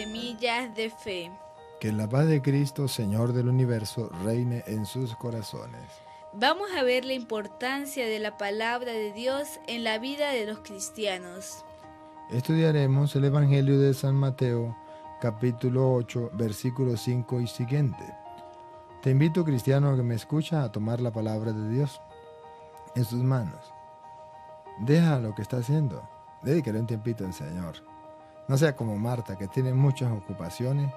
semillas de fe. Que la paz de Cristo, Señor del universo, reine en sus corazones. Vamos a ver la importancia de la palabra de Dios en la vida de los cristianos. Estudiaremos el Evangelio de San Mateo, capítulo 8, versículos 5 y siguiente. Te invito, cristiano que me escucha, a tomar la palabra de Dios en sus manos. Deja lo que está haciendo, dedícale un tiempito al Señor. No sea como Marta, que tiene muchas ocupaciones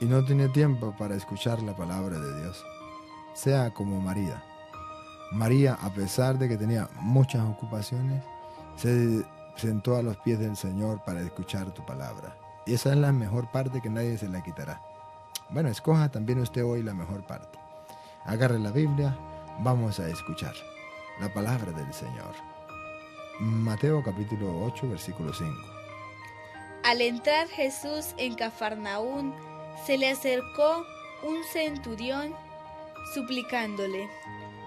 y no tiene tiempo para escuchar la palabra de Dios. Sea como María. María, a pesar de que tenía muchas ocupaciones, se sentó a los pies del Señor para escuchar tu palabra. Y esa es la mejor parte que nadie se la quitará. Bueno, escoja también usted hoy la mejor parte. Agarre la Biblia, vamos a escuchar la palabra del Señor. Mateo capítulo 8, versículo 5. Al entrar Jesús en Cafarnaún, se le acercó un centurión suplicándole: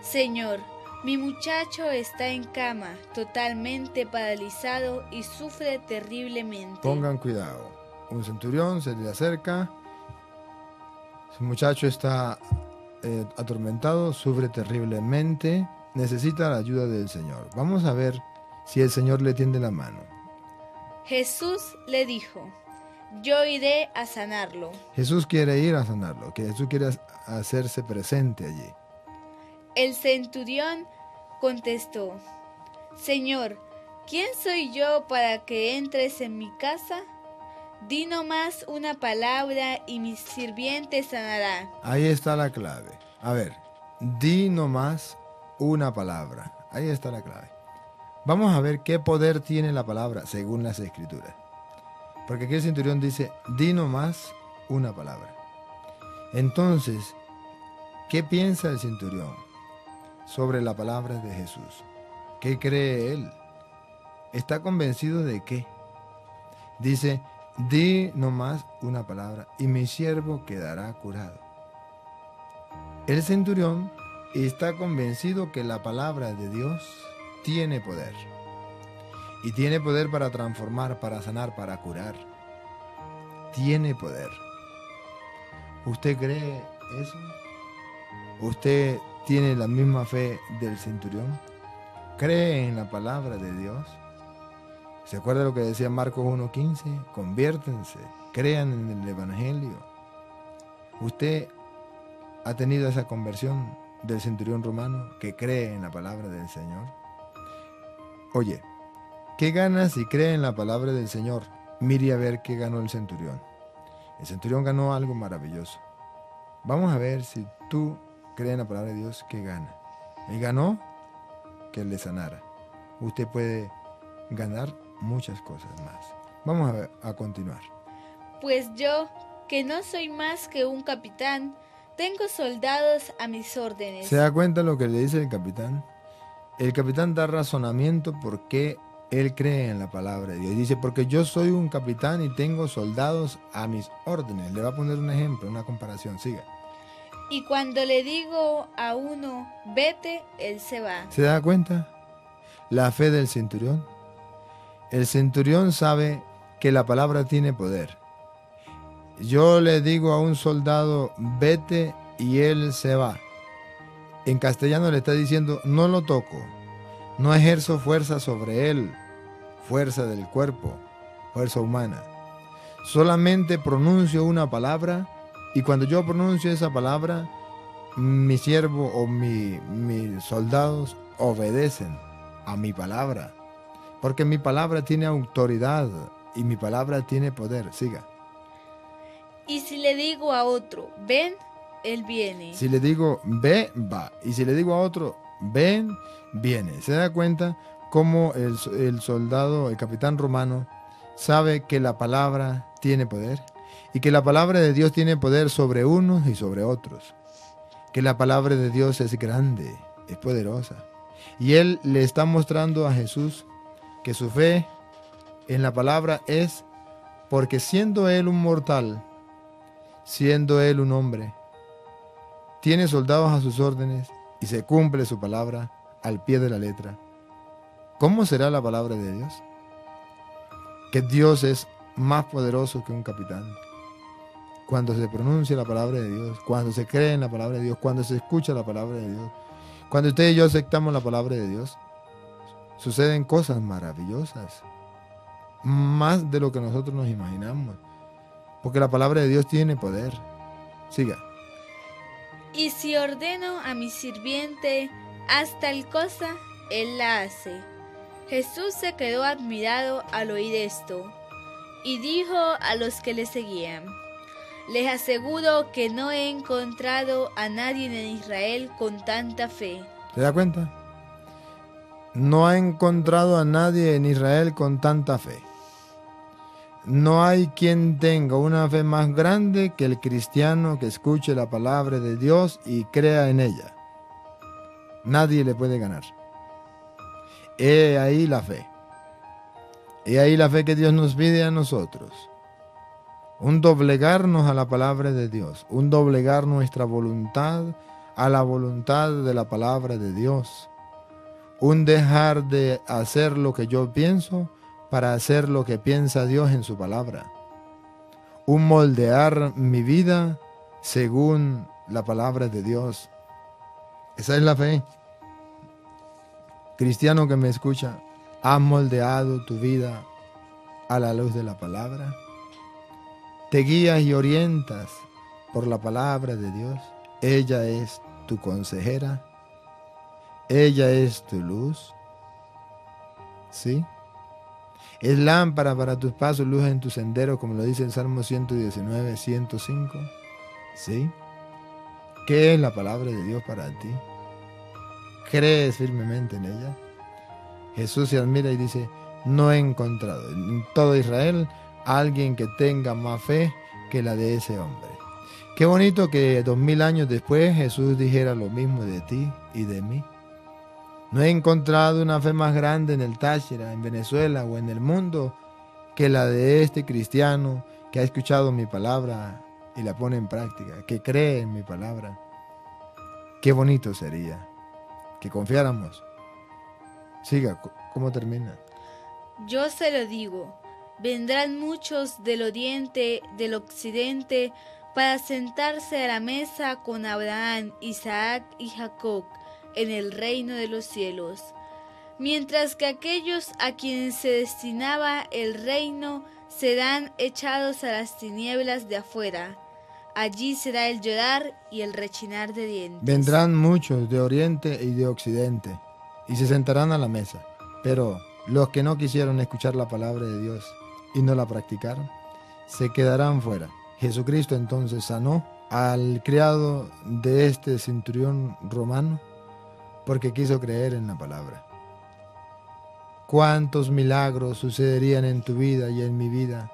Señor, mi muchacho está en cama, totalmente paralizado y sufre terriblemente. Pongan cuidado. Un centurión se le acerca. Su muchacho está atormentado, sufre terriblemente, necesita la ayuda del Señor. Vamos a ver si el Señor le tiende la mano. Jesús le dijo: yo iré a sanarlo. Jesús quiere ir a sanarlo, que Jesús quiere hacerse presente allí. El centurión contestó: Señor, ¿quién soy yo para que entres en mi casa? Di nomás una palabra y mi sirviente sanará. Ahí está la clave. A ver, di nomás una palabra. Ahí está la clave. Vamos a ver qué poder tiene la palabra según las Escrituras. Porque aquí el centurión dice, di nomás una palabra. Entonces, ¿qué piensa el centurión sobre la palabra de Jesús? ¿Qué cree él? ¿Está convencido de qué? Dice, di nomás una palabra y mi siervo quedará curado. El centurión está convencido que la palabra de Dios tiene poder. Y tiene poder para transformar, para sanar, para curar. Tiene poder. ¿Usted cree eso? ¿Usted tiene la misma fe del centurión? ¿Cree en la palabra de Dios? ¿Se acuerda lo que decía Marcos 1:15? Conviértense, crean en el Evangelio. ¿Usted ha tenido esa conversión del centurión romano que cree en la palabra del Señor? Oye, ¿qué gana si cree en la palabra del Señor? Mire a ver qué ganó el centurión. El centurión ganó algo maravilloso. Vamos a ver si tú crees en la palabra de Dios, ¿qué gana? Él ganó que le sanara. Usted puede ganar muchas cosas más. Vamos a continuar. Pues yo, que no soy más que un capitán, tengo soldados a mis órdenes. ¿Se da cuenta lo que le dice el capitán? El capitán da razonamiento por qué él cree en la palabra de Dios. Dice, porque yo soy un capitán y tengo soldados a mis órdenes. Le va a poner un ejemplo, una comparación. Siga. Y cuando le digo a uno, vete, él se va. ¿Se da cuenta? La fe del centurión. El centurión sabe que la palabra tiene poder. Yo le digo a un soldado, vete, y él se va. En castellano le está diciendo, no lo toco, no ejerzo fuerza sobre él, fuerza del cuerpo, fuerza humana. Solamente pronuncio una palabra, y cuando yo pronuncio esa palabra, mi siervo o mis soldados obedecen a mi palabra. Porque mi palabra tiene autoridad y mi palabra tiene poder. Siga. Y si le digo a otro, ven, él viene. Si le digo, ve, va. Y si le digo a otro, ven, viene. ¿Se da cuenta cómo el soldado, el capitán romano, sabe que la palabra tiene poder? Y que la palabra de Dios tiene poder sobre unos y sobre otros. Que la palabra de Dios es grande, es poderosa. Y él le está mostrando a Jesús que su fe en la palabra es porque siendo él un mortal, siendo él un hombre, tiene soldados a sus órdenes y se cumple su palabra al pie de la letra. ¿Cómo será la palabra de Dios? Que Dios es más poderoso que un capitán, cuando se pronuncia la palabra de Dios, cuando se cree en la palabra de Dios, cuando se escucha la palabra de Dios, cuando usted y yo aceptamos la palabra de Dios, suceden cosas maravillosas, más de lo que nosotros nos imaginamos, porque la palabra de Dios tiene poder. Siga. Y si ordeno a mi sirviente, haz tal cosa, él la hace. Jesús se quedó admirado al oír esto, y dijo a los que le seguían: les aseguro que no he encontrado a nadie en Israel con tanta fe. ¿Se da cuenta? No ha encontrado a nadie en Israel con tanta fe. No hay quien tenga una fe más grande que el cristiano que escuche la palabra de Dios y crea en ella. Nadie le puede ganar. He ahí la fe. He ahí la fe que Dios nos pide a nosotros. Un doblegarnos a la palabra de Dios. Un doblegar nuestra voluntad a la voluntad de la palabra de Dios. Un dejar de hacer lo que yo pienso para hacer lo que piensa Dios en su palabra. Un moldear mi vida según la palabra de Dios. Esa es la fe. Cristiano que me escucha, ¿has moldeado tu vida a la luz de la palabra? ¿Te guías y orientas por la palabra de Dios? Ella es tu consejera. Ella es tu luz. ¿Sí? Es lámpara para tus pasos, luz en tu sendero, como lo dice el Salmo 119, 105. ¿Sí? ¿Qué es la palabra de Dios para ti? ¿Crees firmemente en ella? Jesús se admira y dice: no he encontrado en todo Israel a alguien que tenga más fe que la de ese hombre. Qué bonito que 2000 años después Jesús dijera lo mismo de ti y de mí. No he encontrado una fe más grande en el Táchira, en Venezuela o en el mundo que la de este cristiano que ha escuchado mi palabra y la pone en práctica, que cree en mi palabra. Qué bonito sería que confiáramos. Siga, ¿cómo termina? Yo se lo digo, vendrán muchos del oriente, del occidente, para sentarse a la mesa con Abraham, Isaac y Jacob en el reino de los cielos, mientras que aquellos a quienes se destinaba el reino serán echados a las tinieblas de afuera. Allí será el llorar y el rechinar de dientes. Vendrán muchos de oriente y de occidente y se sentarán a la mesa, pero los que no quisieron escuchar la palabra de Dios y no la practicaron, se quedarán fuera. Jesucristo entonces sanó al criado de este centurión romano porque quiso creer en la palabra. ¿Cuántos milagros sucederían en tu vida y en mi vida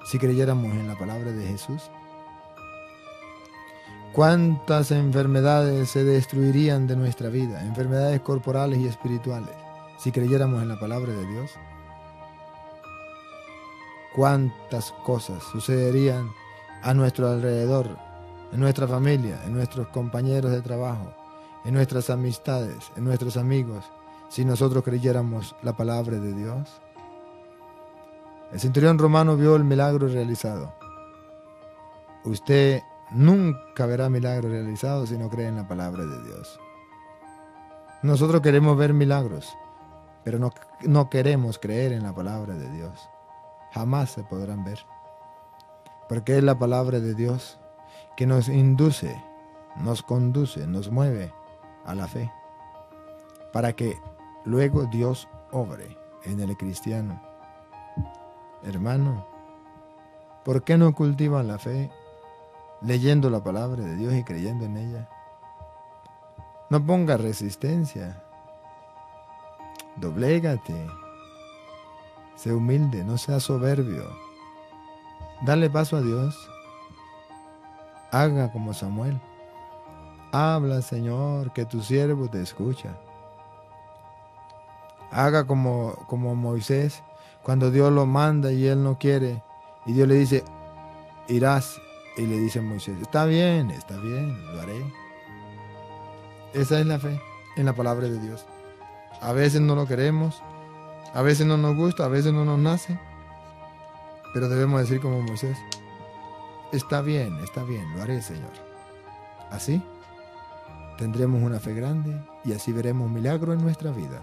si creyéramos en la palabra de Jesús? ¿Cuántas enfermedades se destruirían de nuestra vida, enfermedades corporales y espirituales, si creyéramos en la palabra de Dios? ¿Cuántas cosas sucederían a nuestro alrededor, en nuestra familia, en nuestros compañeros de trabajo, en nuestras amistades, en nuestros amigos, si nosotros creyéramos la palabra de Dios? El centurión romano vio el milagro realizado. Usted nunca verá milagros realizados si no cree en la palabra de Dios. Nosotros queremos ver milagros, pero no queremos creer en la palabra de Dios. Jamás se podrán ver, porque es la palabra de Dios que nos induce, nos conduce, nos mueve a la fe, para que luego Dios obre en el cristiano. Hermano, ¿por qué no cultivan la fe leyendo la palabra de Dios y creyendo en ella? No ponga resistencia, doblégate, sé humilde, no seas soberbio, dale paso a Dios, haga como Samuel. Habla, Señor, que tu siervo te escucha. Haga como Moisés, cuando Dios lo manda y él no quiere, y Dios le dice, irás, y le dice a Moisés, está bien, lo haré. Esa es la fe en la palabra de Dios. A veces no lo queremos, a veces no nos gusta, a veces no nos nace, pero debemos decir como Moisés, está bien, lo haré, Señor. Así tendremos una fe grande y así veremos milagro en nuestra vida.